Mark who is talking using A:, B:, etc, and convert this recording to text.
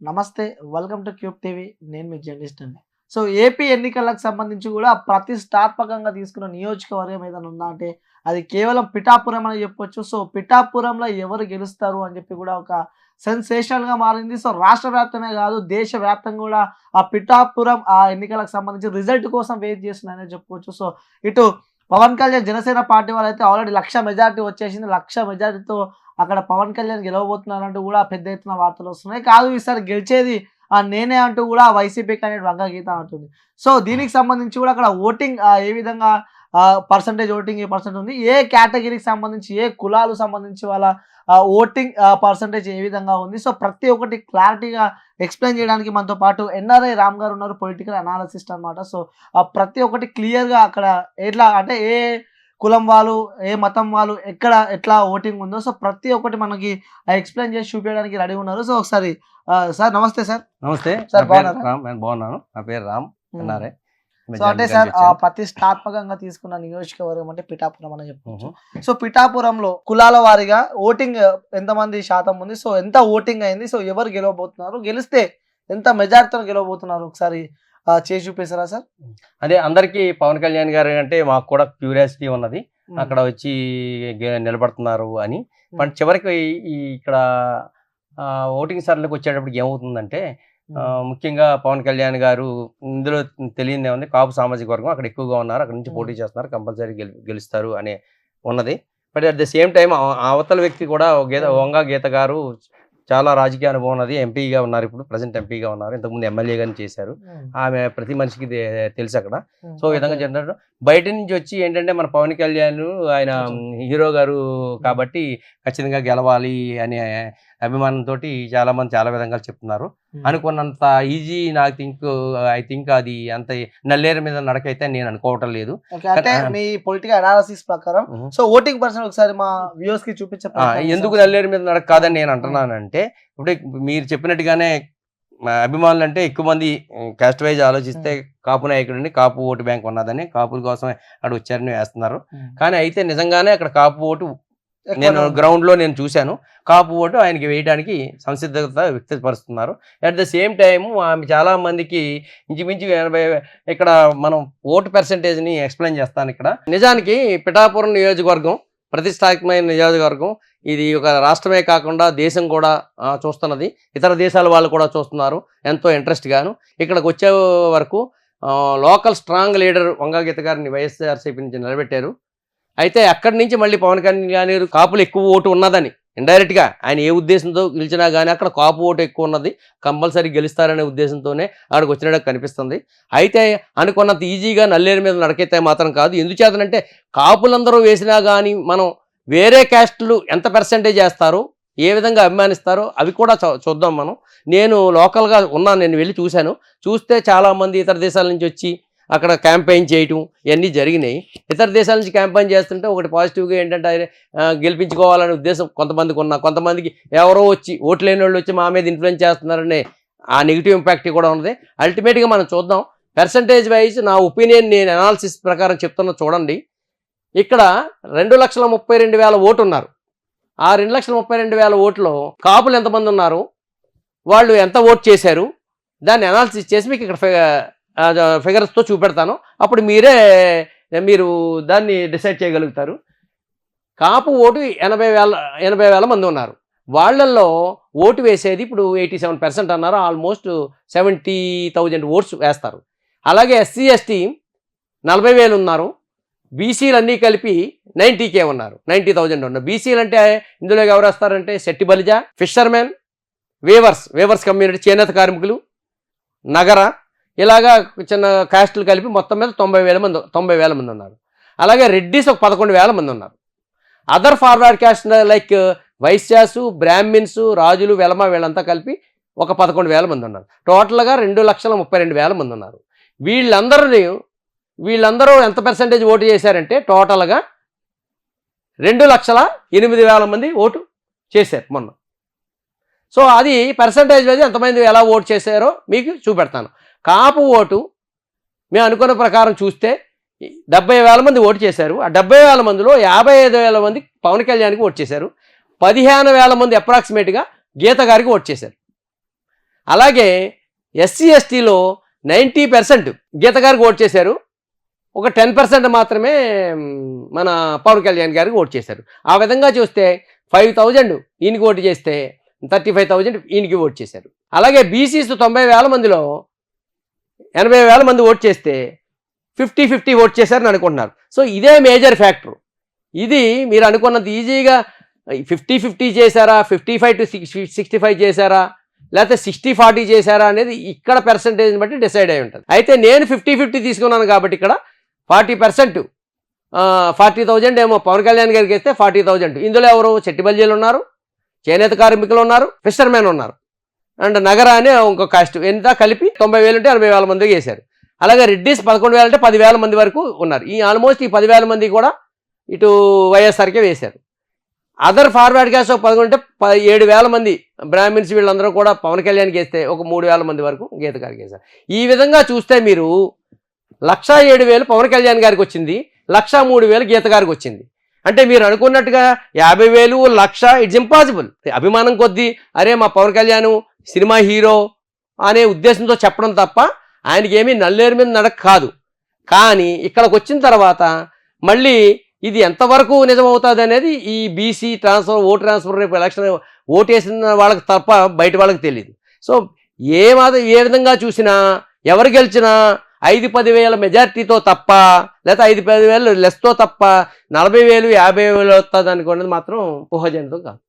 A: నమస్తే. Welcome to cube TV. నేను మీ journalist అండి. సో, ఏపీ ఎన్నికలకు సంబంధించి గూడా ప్రతిష్టాత్మకంగా తీసుకున్న నియోజకవర్గం ఏదైనా ఉందా అంటే, అది కేవలం పిఠాపురం అని చెప్పొచ్చు. సో, పిఠాపురంలో ఎవరు గెలుస్తారు అని చెప్పి గూడా ఒక సెన్సేషనల్‌గా మారింది. సో, రాష్ట్ర వ్యాప్తమే గాదు, దేశవ్యాప్తంగా గూడా ఆ పిఠాపురం ఎన్నికలకు సంబంధించి రిజల్ట్ కోసం వెయిట్ చేస్తున్నారనే చెప్పుకోవచ్చు. సో, ఇటు పవన్ కళ్యాణ్ జనసేన పార్టీ వాళ్ళైతే ఆల్రెడీ 1,00,000 మెజారిటీ వచ్చేసింది. 1,00,000 మెజారిటీతో అక్కడ పవన్ కళ్యాణ్ గెలవబోతున్నారంటూ గూడా పెద్ద ఎత్తున వార్తలొస్తున్నాయి. కాదు ఈసారి గెలిచేది నేనే అంటూ గూడా వైసీపీ క్యాండిడేట్ వంగా గీత అంటుంది. సో, దీనికి సంబంధించి గూడా అక్కడ ఓటింగ్ ఏ విధంగా పర్సెంటేజ్ ఓటింగ్ ఏ పర్సెంట్ ఉంది, ఏ కేటగిరీకి సంబంధించి, ఏ కులాలు సంబంధించి వాళ్ళ ఓటింగ్ పర్సెంటేజ్ ఏ విధంగా ఉంది. సో, ప్రతి ఒక్కటి క్లారిటీగా ఎక్స్‌ప్లెయిన్ చేయడానికి మనతో పాటు ఎన్ఆర్ఐ రామ్ గారు ఉన్నారు. పొలిటికల్ అనాలిసిస్ట్ అన్నమాట. సో, ప్రతి ఒక్కటి క్లియర్‌గా అక్కడ ఎట్లా అంటే ఏ కులం వాళ్ళు, ఏ మతం వాళ్ళు, ఎక్కడ ఎట్లా ఓటింగ్ ఉందో సో ప్రతి ఒక్కటి మనకి ఎక్స్‌ప్లెయిన్ చేసి చూపియడానికి రెడీగా ఉన్నారు. సో ఒకసారి సార్ నమస్తే సార్.
B: నమస్తే.
A: సార్
B: నా పేరు
A: బాగున్నారా?
B: రామ్. నేను బాగున్నాను. నా పేరు రామ్.
A: హ్మ్.
B: ఎన్ఆర్ఐ.
A: సో అంటే
B: మెజారిటీ
A: సార్
B: నుంచి వచ్చాను.
A: ప్రతిష్టాత్మకంగా తీసుకున్న నియోజకవర్గం అంటే పిఠాపురం అని చెప్పుకోవచ్చు.
B: హుహు.
A: సో పిఠాపురంలో కులాల వారీగా ఓటింగ్ ఎంతమంది శాతం ఉంది? సో ఎంత ఓటింగ్ అయింది? సో ఎవరు గెలవబోతున్నారు? గెలిస్తే ఎంత మెజారిటీతో గెలవబోతున్నారు? ఒకసారి చేసి చూపిస్తారా సార్?
B: అదే అందరికీ పవన్ కళ్యాణ్ గారు అంటే మాకు కూడా క్యూరియాసిటీ ఉన్నది.
A: హ్మ్.
B: అక్కడ వచ్చి నిలబడుతున్నారు అని. బట్
A: హ్మ్.
B: చివరికి ఇక్కడ ఓటింగ్ సర్లకు వచ్చేటప్పటికి ఏమవుతుందంటే
A: హ్మ్.
B: ముఖ్యంగా పవన్ కళ్యాణ్ గారు ఇందులో తెలియనిదేముంది, కాపు సామాజిక వర్గం అక్కడ ఎక్కువగా ఉన్నారు. అక్కడి నుంచి పోటీ
A: హ్మ్.
B: చేస్తున్నారు. కంపల్సరీ గెలుస్తారు అనే ఉన్నది. But at the same time అవతల వ్యక్తి కూడా
A: హ్మ్.
B: వంగా గీత గారు చాలా రాజకీయ అనుభవం ఉన్నది. ఎంపీగా ఉన్నారు. ఇప్పుడు ప్రెజెంట్ ఎంపీగా ఉన్నారు. ఇంతకుముందు ఎమ్మెల్యేగాని చేశారు.
A: హ్మ్.
B: ఆమె ప్రతి మనిషికి తెలుసు అక్కడ.
A: హ్మ్.
B: సో, ఈ విధంగా
A: ఓకే.
B: జనరేటర్ బయట నుంచి వచ్చి ఏంటంటే మన పవన్ కళ్యాణ్ ఆయన
A: కొంచెం.
B: హీరో గారు
A: హ్మ్.
B: కాబట్టి ఖచ్చితంగా గెలవాలి అనే అభిమానంతోటి చాలామంది చాలా విధంగా చెప్తున్నారు.
A: హ్మ్.
B: అనుకున్నంత ఈజీ ఐ థింక్ అది అంత నల్లేరు మీద నడకైతే నేను అనుకోవటం లేదు.
A: ఓకే. అంటే
B: కానీ
A: మీ పొలిటికల్ అనాలిసిస్ ప్రకారం
B: హుహు.
A: సో ఓటింగ్ పర్సెంట్ ఒకసారి మా వ్యూవర్స్‌కి చూపించే ప్రయత్నం
B: ఎందుకు
A: చేస్తారా సార్?
B: నల్లేరు మీద నడక కాదని నేను
A: హ్మ్.
B: అంటున్నానంటే, ఇప్పుడు మీరు చెప్పినట్టుగానే అభిమానులంటే ఎక్కువ మంది కాస్ట్ వైజ్ ఆలోచిస్తే
A: హ్మ్.
B: కాపు నాయకుడండి, కాపు ఓటు బ్యాంక్ ఉన్నదని, కాపుల కోసమే అక్కడ వచ్చారని వేస్తున్నారు.
A: హ్మ్.
B: కానీ అయితే నిజంగానే అక్కడ కాపు ఓటు
A: ఎక్కువనే
B: నేను
A: ఉంది.
B: గ్రౌండ్‌లో నేను చూశాను. కాపు ఓటు ఆయనకి వేయడానికి సంసిద్ధత వ్యక్తపరుస్తున్నారు. అట్ ద సేమ్ టైము ఆమె చాలా మందికి ఇంచుమించు 80 ఇక్కడ మనం ఓటు పర్సెంటేజ్‌ని ఎక్స్‌ప్లెయిన్ చేస్తానిక్కడ. నిజానికి పిఠాపురం నియోజకవర్గం ప్రతిష్టాత్మకమైన నియోజకవర్గం. ఇది ఒక రాష్ట్రమే కాకుండా దేశం కూడా చూస్తున్నది. ఇతర దేశాల వాళ్ళు కూడా చూస్తున్నారు ఎంతో ఇంట్రెస్ట్‌గాను. ఇక్కడికొచ్చే వరకు లోకల్ స్ట్రాంగ్ లీడర్ వంగా గీత గారిని వైఎస్ఆర్‌సీపీ నుంచి నిలబెట్టారు. అయితే అక్కడి నుంచి మళ్ళీ పవన్ కళ్యాణ్ గారు కాపులు ఎక్కువ ఓటు ఉన్నదని ఇండైరెక్ట్‌గా ఆయన ఏ ఉద్దేశంతో గెలిచినా గానీ అక్కడ కాపు ఓటు ఎక్కువ ఉన్నది. కంపల్సరీ గెలుస్తారనే ఉద్దేశంతోనే ఆడికి వచ్చినట్టు కనిపిస్తుంది. అయితే అనుకున్నంత ఈజీగా నల్లేరు మీద నడకెత్తే మాత్రం కాదు. ఎందుచేతనంటే కాపులందరూ వేసినా గానీ మనం వేరే క్యాస్టులు ఎంత పర్సెంటేజ్ ఏస్తారో, ఏ విధంగా అభిమానిస్తారో అవి కూడా చూద్దాం మనం. నేను లోకల్‌గా ఉన్నాను. నేను వెళ్లి చూశాను. చూస్తే చాలామంది ఇతర దేశాల నుంచి వచ్చి అక్కడ క్యాంపెయిన్ చేయటం ఇవన్నీ జరిగినాయి. ఇతర దేశాల నుంచి క్యాంపెయిన్ చేస్తుంటే ఒకటి పాజిటివ్‌గా ఏంటంటే గెలిపించుకోవాలనే ఉద్దేశం కొంతమందికి ఉన్నా, కొంతమందికి ఎవరో వచ్చి ఓటు లేనోళ్ళు వచ్చి మా మీద ఇన్‌ఫ్లుయెన్స్ చేస్తున్నారనే ఆ నెగెటివ్ ఇంపాక్ట్ కూడా ఉంది. అల్టిమేట్‌గా మనం చూద్దాం. పర్సెంటేజ్ వైస్ నా ఒపీనియన్ నేను అనాలిసిస్ ప్రకారం చెప్తున్నా చూడండి. ఇక్కడ 2,32,000 ఓటున్నారు. ఆ 2,32,000 ఓట్‌లో కాపులు ఎంతమందున్నారు? వాళ్ళు ఎంత ఓట్ చేశారు? దాన్ని అనాలిసిస్ చేసి మీకు ఇక్కడ ఫిగర్స్‌తో చూపెడతాను. అప్పుడు మీరు దాన్ని డిసైడ్ చేయగలుగుతారు. కాపు ఓటు 80,000 మంది ఉన్నారు. వాళ్ళల్లో ఓటు వేసేది ఇప్పుడు 87% అన్నారు. ఆల్మోస్ట్ 70,000 ఓట్స్ వేస్తారు. అలాగే ఎస్సీ, ఎస్టీ 40,000 ఉన్నారు. బీసీలన్నీ కలిపి 90K ఉన్నారు. 90,000 ఉన్నారు. బీసీలు అంటే ఇందులో ఎవరు వస్తారంటే Shetty Balija, fishermen, weavers community, చేనేత కార్మికులు, నగర ఇలాగా చిన్న కాస్టులు కలిపి మొత్తం మీద 90,000 మంది ఉన్నారు. అలాగే రెడ్డిస్ ఒక 11,000 మంది ఉన్నారు. Other forward caste like Vaishyas, Brahmins, రాజులు, వెలమ వీళ్ళంతా కలిపి ఒక 11,000 మంది ఉన్నారు. టోటల్గా 2,32,000 మంది ఉన్నారు. వీళ్ళందరూ ఎంత పర్సెంటేజ్ ఓటు చేశారంటే టోటల్గా 2,08,000 మంది ఓటు చేశారు మొన్న. సో అది పర్సెంటేజ్ వైజ్ ఎంతమంది ఎలా ఓటు చేశారో మీకు చూపెడతాను. కాపు ఓటు మేము అనుకున్న ప్రకారం చూస్తే 70,000 మంది ఓటు చేశారు. ఆ 70,000 మందిలో 55,000 మంది పవన్ కళ్యాణ్కి ఓటు చేశారు. 15,000 మంది అప్రాక్సిమేట్గా గీత గారికి ఓటు చేశారు. అలాగే ఎస్సీ ఎస్టీలో 90% గీత గారికి ఓట్ చేశారు, ఒక 10% మాత్రమే మన పవన్ కళ్యాణ్ గారికి ఓట్ చేశారు. ఆ విధంగా చూస్తే 5,000 ఈయనకి ఓటు చేస్తే 35,000 ఈయనకి ఓట్ చేశారు. అలాగే బీసీస్ 90,000 మందిలో 80,000 మంది ఓట్ చేస్తే 50-50 ఓట్ చేశారని అనుకుంటున్నారు. సో ఇదే మేజర్ ఫ్యాక్టర్. ఇది మీరు అనుకున్నంత ఈజీగా 50-50 చేశారా, 55-65 చేశారా, లేకపోతే 60-40 చేశారా అనేది ఇక్కడ పర్సంటేజ్ని బట్టి డిసైడ్ అయి ఉంటుంది. అయితే నేను 50-50 తీసుకున్నాను కాబట్టి ఇక్కడ 40%, 40,000 ఏమో పవన్ కళ్యాణ్ గారికి వేస్తే 40,000. ఇందులో ఎవరు చెట్టిబల్జీలు ఉన్నారు, చేనేత కార్మికులు ఉన్నారు, ఫిషర్మెన్ ఉన్నారు, అండ్ నగర అనే ఇంకో కాస్ట్, ఎంత కలిపి 90,000 ఉంటే 80,000 మందికి వేశారు. అలాగే రెడ్డిస్ 11,000 అంటే 10,000 మంది వరకు ఉన్నారు. ఈ ఆల్మోస్ట్ ఈ 10,000 మంది కూడా ఇటు వైఎస్ఆర్కే వేశారు. అదర్ ఫార్వర్డ్ క్యాస్ట్ 11 అంటే 7,000 మంది బ్రాహ్మిన్స్ వీళ్ళందరూ కూడా పవన్ కళ్యాణ్కి వేస్తే ఒక 3,000 మంది వరకు గీత గారికి వేశారు. ఈ విధంగా చూస్తే మీరు 1,07,000 పవన్ కళ్యాణ్ గారికి వచ్చింది, 1,03,000 గీత గారికి వచ్చింది. అంటే మీరు అనుకున్నట్టుగా 50,000, 1,00,000 ఇట్స్ ఇంపాసిబుల్. అభిమానం కొద్దీ అరే మా పవన్ కళ్యాణ్ సినిమా హీరో అనే ఉద్దేశంతో చెప్పడం తప్ప ఆయనకి ఏమీ నల్లేరు మీద నడక కాదు. కానీ ఇక్కడికి వచ్చిన తర్వాత మళ్ళీ ఇది ఎంతవరకు నిజమవుతుంది అనేది ఈ బీసీ ఓట్ ట్రాన్స్ఫర్ రేపు ఎలక్షన్ ఓటేసిన వాళ్ళకి తప్ప బయట వాళ్ళకి తెలియదు. సో ఏ విధంగా చూసినా ఎవరు గెలిచినా 5-10 వేల మెజార్టీతో తప్ప, లేదా 5-10 వేలు లెస్తో తప్ప 40,000, 50,000 వస్తుంది అనుకున్నది మాత్రం ఊహజనితం కాదు.